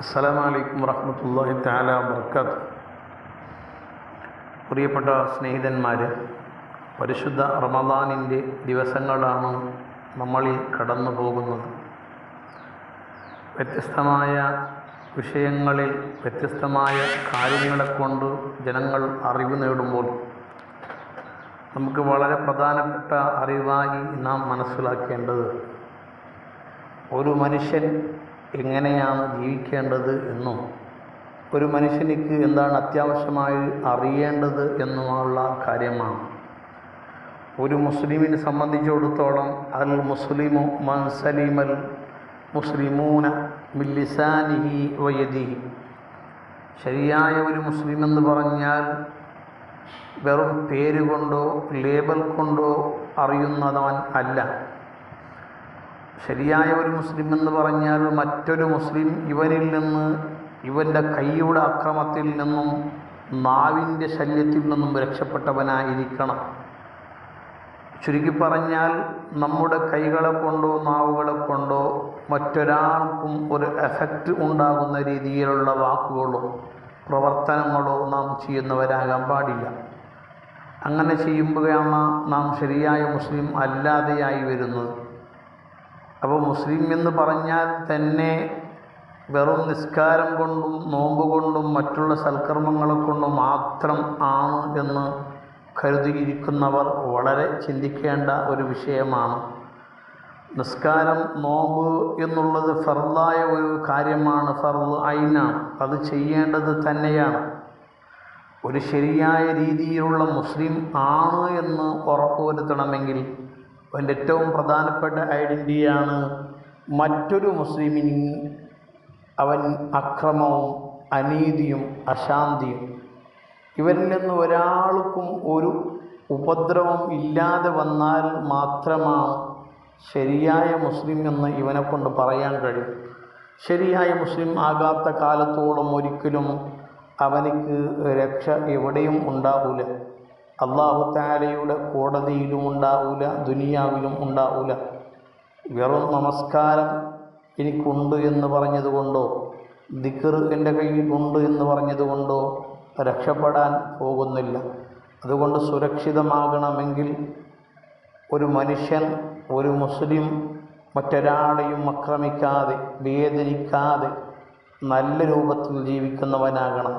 അസ്സലാമു അലൈക്കും വറഹ്മത്തുള്ളാഹി തആല വബറകാതുഹു. പ്രിയപ്പെട്ട സ്നേഹിതന്മാരെ, പരിശുദ്ധ റമദാനിൻ്റെ ദിവസങ്ങളാണ് നമ്മളിൽ കടന്നു പോകുന്നത്. വ്യത്യസ്തമായ വിഷയങ്ങളിൽ വ്യത്യസ്തമായ കാര്യങ്ങളെക്കൊണ്ട് ജനങ്ങൾ അറിവ് നേടുമ്പോൾ നമുക്ക് വളരെ പ്രധാനപ്പെട്ട അറിവായി നാം മനസ്സിലാക്കേണ്ടത് ഒരു മനുഷ്യൻ എങ്ങനെയാണ് ജീവിക്കേണ്ടത് എന്നും ഒരു മനുഷ്യനിക്ക് എന്താണ് അത്യാവശ്യമായി അറിയേണ്ടത് എന്നുമുള്ള കാര്യമാണ്. ഒരു മുസ്ലിമിനെ സംബന്ധിച്ചിടത്തോളം അൽ മുസ്ലിമു മൻ സലിമൽ മുസ്ലിമൂന മിൻ ലിസാനിഹി വയദിഹി. ശരിയായ ഒരു മുസ്ലിം എന്ന് പറഞ്ഞാൽ വെറും പേരുകൊണ്ടോ ലേബൽ കൊണ്ടോ അറിയുന്നവൻ അല്ല. ശരിയായ ഒരു മുസ്ലിം എന്ന് പറഞ്ഞാൽ മറ്റൊരു മുസ്ലിം ഇവനിൽ നിന്ന്, ഇവൻ്റെ കൈയുടെ അക്രമത്തിൽ നിന്നും നാവിൻ്റെ ശല്യത്തിൽ നിന്നും രക്ഷപ്പെട്ടവനായിരിക്കണം. ചുരുക്കി പറഞ്ഞാൽ നമ്മുടെ കൈകളെ കൊണ്ടോ നാവുകളെ കൊണ്ടോ മറ്റൊരാൾക്കും ഒരു എഫക്റ്റ് ഉണ്ടാകുന്ന രീതിയിലുള്ള വാക്കുകളോ പ്രവർത്തനങ്ങളോ നാം ചെയ്യുന്നവരാകാൻ പാടില്ല. അങ്ങനെ ചെയ്യുമ്പോഴാണ് നാം ശരിയായ മുസ്ലിം അല്ലാതെയായി വരുന്നത്. അപ്പോൾ മുസ്ലിം എന്ന് പറഞ്ഞാൽ തന്നെ വെറും നിസ്കാരം കൊണ്ടും നോമ്പ് കൊണ്ടും മറ്റുള്ള സൽക്കർമ്മങ്ങളെ കൊണ്ടും മാത്രം ആണ് എന്ന് കരുതിയിരിക്കുന്നവർ വളരെ ചിന്തിക്കേണ്ട ഒരു വിഷയമാണ്. നിസ്കാരം, നോമ്പ് എന്നുള്ളത് ഫർളായ ഒരു കാര്യമാണ്, ഫർള് ഐനാണ്. അത് ചെയ്യേണ്ടത് തന്നെയാണ്. ഒരു ശരിയായ രീതിയിലുള്ള മുസ്ലിം ആണ് എന്ന് ഉറപ്പുവരുത്തണമെങ്കിൽ അതിൻ്റെ ഏറ്റവും പ്രധാനപ്പെട്ട ഐഡൻറ്റിറ്റിയാണ് മറ്റൊരു മുസ്ലിമിന് അവൻ അക്രമവും അനീതിയും അശാന്തിയും ഇവരിൽ നിന്ന് ഒരാൾക്കും ഒരു ഉപദ്രവം ഇല്ലാതെ വന്നാൽ മാത്രമാണ് ശരിയായ മുസ്ലിം എന്ന് ഇവനെ കൊണ്ട് പറയാൻ കഴിയും. ശരിയായ മുസ്ലിം ആകാത്ത കാലത്തോളം ഒരിക്കലും അവനിക്ക് രക്ഷ എവിടെയും ഉണ്ടാവില്ല. അല്ലാഹു തആലയുടെ കോടതിയിലും ഉണ്ടാവില്ല, ദുനിയാവിലും ഉണ്ടാവില്ല. വെറും നമസ്കാരം എനിക്കുണ്ട് എന്ന് പറഞ്ഞതുകൊണ്ടോ ദിക്ർ എൻ്റെ കയ്യിൽ ഉണ്ട് എന്ന് പറഞ്ഞതുകൊണ്ടോ രക്ഷപ്പെടാൻ പോകുന്നില്ല. അതുകൊണ്ട് സുരക്ഷിതമാകണമെങ്കിൽ ഒരു മനുഷ്യൻ, ഒരു മുസ്ലിം മറ്റൊരാളെയും ആക്രമിക്കാതെ വേദനിക്കാതെ നല്ല രൂപത്തിൽ ജീവിക്കുന്നവനാകണം.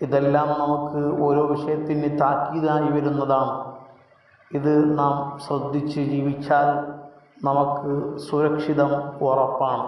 ഇതെല്ലാം നമുക്ക് ഓരോ വിഷയത്തിന് താക്കീതായി വരുന്നതാണ്. ഇത് നാം ശ്രദ്ധിച്ച് ജീവിച്ചാൽ നമുക്ക് സുരക്ഷിതം ഉറപ്പാണ്.